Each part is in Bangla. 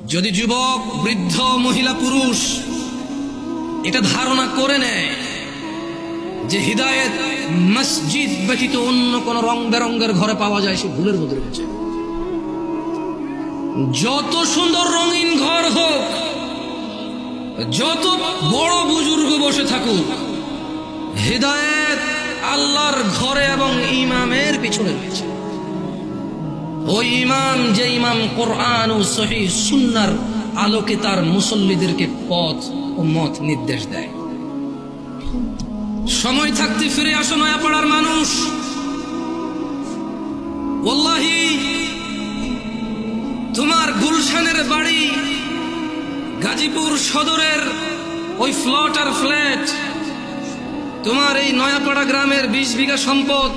যদি যুবক, বৃদ্ধ, মহিলা, পুরুষ এটা ধারণা করে নেয় যে হিদায়েত মসজিদ ব্যতীত অন্য কোন রং বেরঙ্গের ঘরে পাওয়া যায়, সে ভুলের মধ্যে রয়েছে। যত সুন্দর রঙিন ঘর হোক, যত বড় বুজুর্গ বসে থাকুক, হিদায়েত আল্লাহর ঘরে এবং ইমামের পিছনে রয়েছে। ওই ইমাম, যে ইমাম কোরআন ও সহিহ সুন্নাহর আলোকে তার মুসল্লিদেরকে পথ ও মত নির্দেশ দেয়। সময় থাকতে ফিরে আসো নয়াপাড়ার মানুষ। ওয়াল্লাহি তোমার গুলশানের বাড়ি, গাজীপুর সদরের ওই প্লট আর ফ্ল্যাট, তোমার এই নয়াপাড়া গ্রামের 20 বিঘা সম্পদ,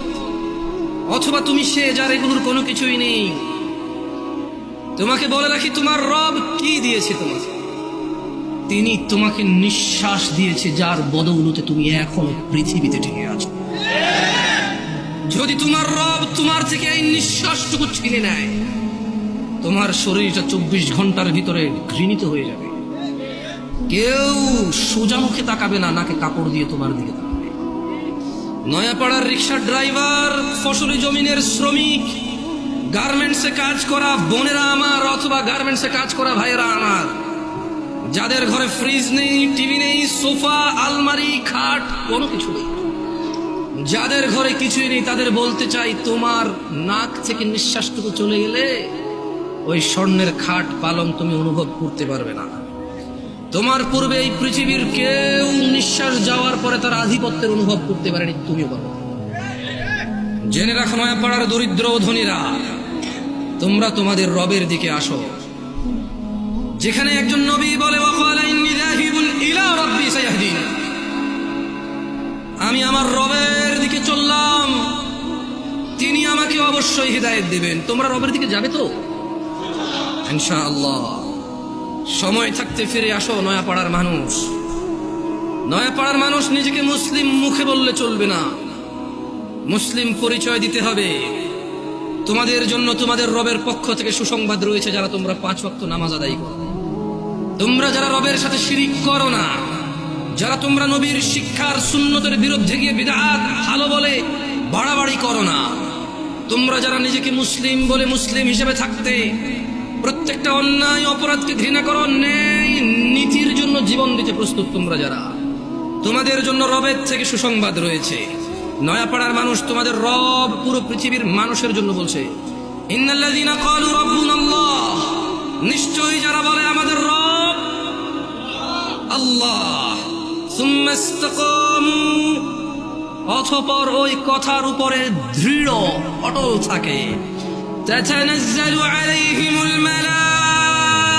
অথবা তুমি সে যার এগুলোর কোনো কিছুই নেই। তোমাকে বলে রাখি, তোমার রব কি দিয়েছে তোমাকে? তিনি তোমাকে নিঃশ্বাস দিয়েছে, যার বদৌলতে তুমি এখনো পৃথিবীতে টিকে আছো। যদি তোমার রব তোমার থেকে এই নিঃশ্বাসটুকু ছিনে নেয়, তোমার শরীরটা 24 ঘন্টার ভিতরে ঘৃণিত হয়ে যাবে। কেউ সোজা মুখে তাকাবে না, নাকে কাপড় দিয়ে তোমার দিকে তাকাবে। নয়াপাড়ার রিক্সার ড্রাইভার, ফসলি জমিনের শ্রমিক, গার্মেন্টসে কাজ করা বোনেরা আমার, অথবা গার্মেন্টসে কাজ করা ভাইয়েরা আমার, যাদের ঘরে ফ্রিজ নেই, টিভি নেই, সোফা, আলমারি, খাট, কোনো কিছু নেই, যাদের ঘরে কিছুই নেই, তাদের বলতে চাই, তোমার নাক থেকে নিঃশ্বাসটুকু চলে গেলে ওই স্বর্ণের খাট পালং তুমি অনুভব করতে পারবে না। তোমার পূর্বে এই পৃথিবীর কেউ নিঃশ্বাস যাওয়ার পরে তার আধিপত্যের অনুভব করতে পারেনি, তুমিও পারো। জেনে রাখো নয়াপাড়ার দরিদ্র ও ধনীরা, তোমরা তোমাদের রবের দিকে আসো। যেখানে একজন নবী বলে, ওয়াকালা ইন্নী যাহিবুন ইলা রাব্বি সায়াহদিন, আমি আমার রবের দিকে চললাম, তিনি আমাকে অবশ্যই হিদায়াত দিবেন। তোমরা রবের দিকে যাবে তো ইনশাআল্লাহ। সময় থাকতে ফিরে আসো নয়াপাড়ার মানুষ। নয়াপাড়ার মানুষ নিজেকে মুসলিম মুখে বললে চলবে না, মুসলিম পরিচয় দিতে হবে। তোমাদের জন্য তোমাদের রবের পক্ষ থেকে সুসংবাদ রয়েছে, যারা তোমরা 5 ওয়াক্ত নামাজ আদায় করো, তোমরা যারা রবের সাথে শিরিক করো না, যারা তোমরা নবীর শিক্ষার সুন্নতের বিরুদ্ধে গিয়ে বিদআত ভালো বলে বাড়াবাড়ি করো না, তোমরা যারা নিজেকে মুসলিম বলে মুসলিম হিসেবে থাকতে প্রত্যেকটা অন্যায় অপরাধকে ঘৃণা করো, ন্যায় নীতির জন্য জীবন দিতে প্রস্তুত, তোমরা যারা, তোমাদের জন্য রবের থেকে সুসংবাদ রয়েছে। নয়াপাড়ার মানুষ, তোমাদের রব পুরো পৃথিবীর মানুষের জন্য বলছে, ইন্নাল্লাযীনা ক্বালু রাব্বুনাল্লাহ, নিশ্চয়ই যারা বলে আমাদের রব আল্লাহ, সুম্মা ইসতাকামু, অতঃপর ওই কথার উপরে দৃঢ় অটল থাকে, তাতানাজ্জালু আলাইহিমুল মালাইকা,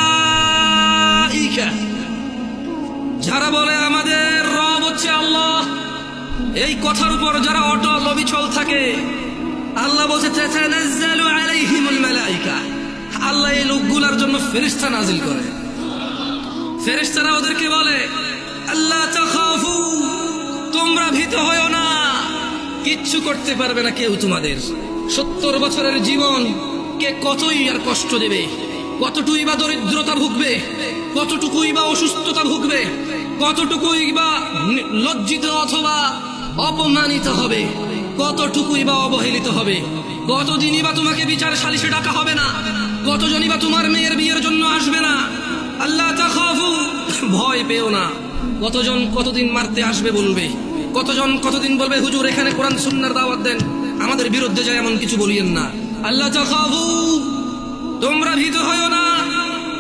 যারা বলে আমাদের রব হচ্ছে আল্লাহ, এই কথার উপর যারা অটল অবিচল থাকে, আল্লাহ বলছে তাতানাজ্জালু আলাইহিমুল মালাইকা, আল্লাহ এই লোকগুলোর জন্য ফেরেশতা নাজিল করে। ফেরেশতারা ওদেরকে বলে, আল্লাহ তাখাফু, তোমরা ভীত হয়ো না, কিচ্ছু করতে পারবে না কেউ তোমাদের। 70 বছরের জীবন কে কতই আর কষ্ট দেবে, কতটুকুই বা দরিদ্রতা ভুগবে, কতটুকুই বা অসুস্থতা ভুগবে, কতটুকুই বা লজ্জিত অথবা অপমানিত হবে, কতটুকুই বা অবহেলিত হবে, কতদিনই বা তোমাকে বিচার সালিশে ডাকা হবে না, কতজনই বা তোমার মেয়ের বিয়ের জন্য আসবে না। আল্লাহ তাখাফু, ভয় পেও না। কতজন কতদিন মারতে আসবে বলবে, কতজন কতদিন বলবে, হুজুর এখানে কোরআন সুন্নাহর দাওয়াত দেন, আমাদের বিরুদ্ধে যায় এমন কিছু বলিয়েন না। আল্লাহ তাখাফু, তোমরা ভীত হয়ো না,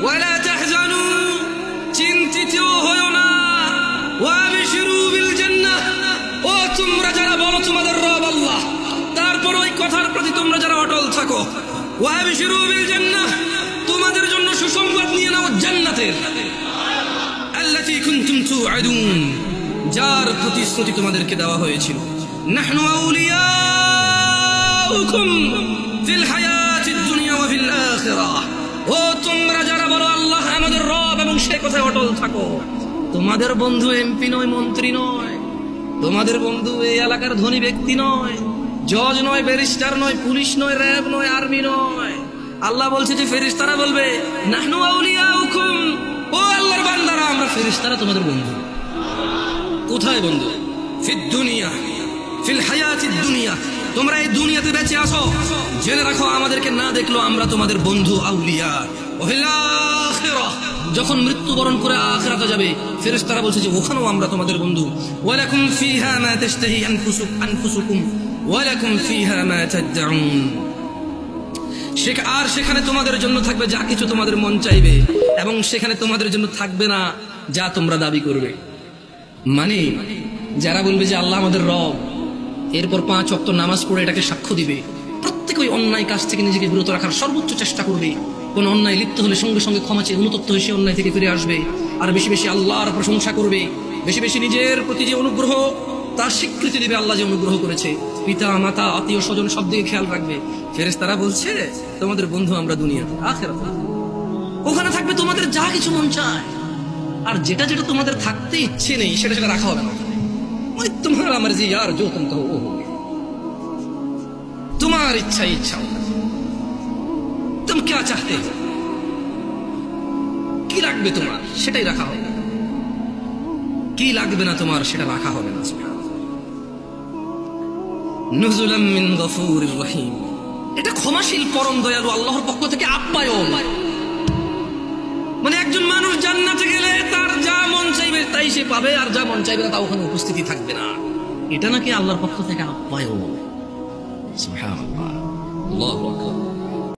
ওয়ালা তাহজানু, চিন্তিত হয়ো না, ওয়াবশিরু বিল জান্নাহ, ও তোমরা যারা বলো তোমাদের রব আল্লাহ, তারপর ওই কথার প্রতি তোমরা যারা অটল থাকো, ওয়াবশিরু বিল জান্নাহ, তোমাদের জন্য সুসংবাদ নিয়ে নাও জান্নাতের, আল্লাতী কুনতুম তুআদুন, যার প্রতিশ্রুতি তোমাদেরকে দেওয়া হয়েছিল। নাহনু আউলিয়াউকুম ফিল হায়াতিদ দুনিয়া ওয়া ফিল আখিরাহ, ও তোমরা যারা বলো আল্লাহ আমাদের রব এবং সে কথায় অটল থাকো, তোমাদের বন্ধু এমপি নয়, মন্ত্রী নয়, তোমাদের বন্ধু এই এলাকার ধনী ব্যক্তি নয়, জজ নয়, ব্যারিস্টার নয়, পুলিশ নয়, র্যাব নয়, আর্মি নয়, আল্লাহ বলছে যে ফেরেশতারা বলবে নাহনু আউলিয়াউকুম, ও আল্লাহর বান্দারা আমরা ফেরেশতারা তোমাদের বন্ধু। কোথায় বন্ধু? ফিদ দুনিয়া, ফিল হায়াতিদ দুনিয়া, তোমরা এই দুনিয়াতে বেঁচে আসো, জেনে রাখো আমাদেরকে না দেখলো আমরা তোমাদের বন্ধু আউলিয়া। ওয়া ফিল আখিরাহ, যখন মৃত্যুবরণ করে আখিরাতে যাবে ফেরেশতারা বলছে যে ওখানেও আমরা তোমাদের বন্ধু। ওয়া লাকুম ফিহা মা তাশতাহি আনফুসুকুম ওয়া লাকুম ফিহা মা তাদউন, আর সেখানে তোমাদের জন্য থাকবে যা কিছু তোমাদের মন চাইবে, এবং সেখানে তোমাদের জন্য থাকবে না যা তোমরা দাবি করবে। মানে যারা বলবে যে আল্লাহ আমাদের রব, এরপর 5 ওয়াক্ত নামাজ পড়ে এটাকে সাক্ষ্য দিবে, প্রত্যেক ওই অন্যায় কাজ থেকে নিজেকে বিরত রাখার সর্বোচ্চ চেষ্টা করবে, কোন অন্যায় লিপ্ত হলে সঙ্গে সঙ্গে ক্ষমা চেয়ে অনুতপ্ত হয়ে সে অন্যায় থেকে ফিরে আসবে, আর বেশি বেশি আল্লাহর প্রশংসা করবে, বেশি বেশি নিজের প্রতি যে অনুগ্রহ তার স্বীকৃতি দিবে, আল্লাহ যে অনুগ্রহ করেছে, পিতা মাতা আত্মীয় স্বজন সব দিকে খেয়াল রাখবে। ফেরেশতারা বলছে তোমাদের বন্ধু আমরা দুনিয়াতে, আখিরাতে ওখানে থাকবে তোমাদের যা কিছু মন চায়, আর যেটা যেটা তোমাদের থাকতে ইচ্ছে নেই সেটা সেটা রাখা হবে না। ওই তোমার আমার জি আর जो तुम कहो वो होगा, তোমার ইচ্ছা ইচ্ছা तुम क्या चाहते हो, কি লাগবে তোমার সেটাই রাখা হবে, কি লাগবে না তোমার সেটা রাখা হবে না। নুজুলাম মিন গফুরির রহিম, এটা ক্ষমাশীল পরম দয়ালু আল্লাহর পক্ষ থেকে আপ্যায়ন। মানে একজন মানুষ জান্নাতে গেলে তার যা মন চাইবে তাই সে পাবে, আর যা মন চাইবে না তা ওখানে উপস্থিতি থাকবে না। এটা নাকি আল্লাহর পক্ষ থেকে আপ্যায়ন। সুবহানাল্লাহ, আল্লাহু আকবার।